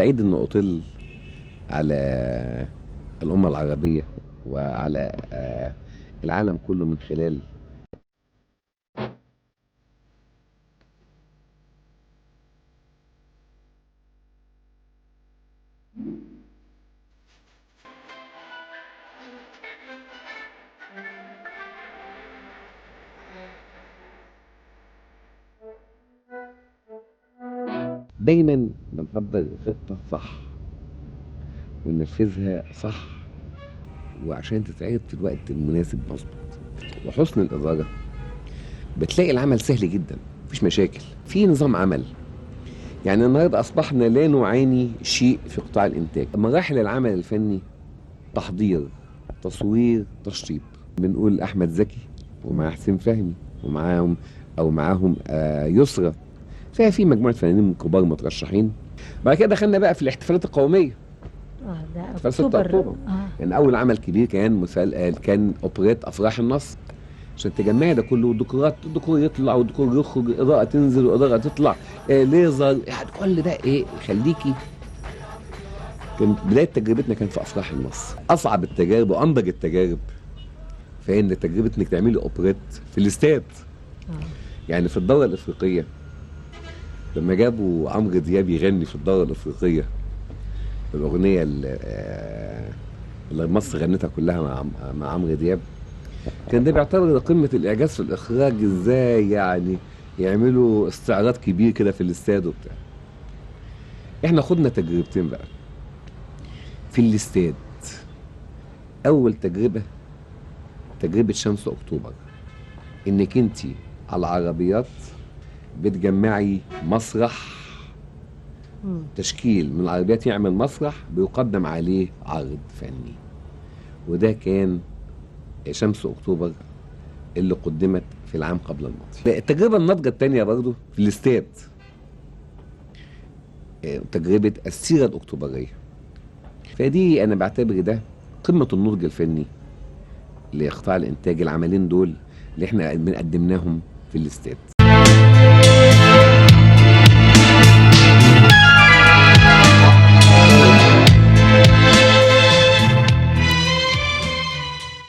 سعيد أن أطل على الأمة العربية وعلى العالم كله من خلال دايما بنحضر خطة صح وننفذها صح، وعشان تتعرض في الوقت المناسب مظبوط وحسن الإدارة بتلاقي العمل سهل جدا، مفيش مشاكل في نظام عمل. يعني النهارده أصبحنا لا نعاني شيء في قطاع الإنتاج. مراحل العمل الفني: تحضير، تصوير، تشطيب. بنقول أحمد زكي ومع حسين فهمي ومعاهم يسرى، في مجموعة فنانين كبار مترشحين. بعد كده دخلنا بقى في الاحتفالات القومية. ده احتفال 6 أكتوبر. يعني أول عمل كبير كان أوبريت أفراح النصر. عشان تجمعي ده كله ديكورات، الديكور يطلع والديكور يخرج، الإضاءة تنزل والإضاءة تطلع، ليزر، يعني كل ده يخليكي. كان بداية تجربتنا كان في أفراح النصر. أصعب التجارب وأنضج التجارب فإن تجربة إنك تعملي أوبريت في الاستاد. يعني في الدورة الإفريقية لما جابوا عمرو دياب يغني في الدورة الإفريقية الأغنية اللي مصر غنتها كلها مع عمرو دياب، كان ده بيعتبر قمة الإعجاز في الإخراج. إزاي يعني يعملوا استعراض كبير كده في الاستاد وبتاع. إحنا خدنا تجربتين بقى في الاستاد. أول تجربة شمس أكتوبر، إنك أنت على العربيات بتجمعي مسرح، تشكيل من العربيات يعمل مسرح بيقدم عليه عرض فني. وده كان شمس أكتوبر اللي قدمت في العام قبل الماضي. التجربة الناضجة الثانية برضو في الاستاد تجربة السيرة الأكتوبرية. فدي أنا بعتبر ده قمة النضج الفني لقطاع الإنتاج، العملين دول اللي احنا قدمناهم في الاستاد.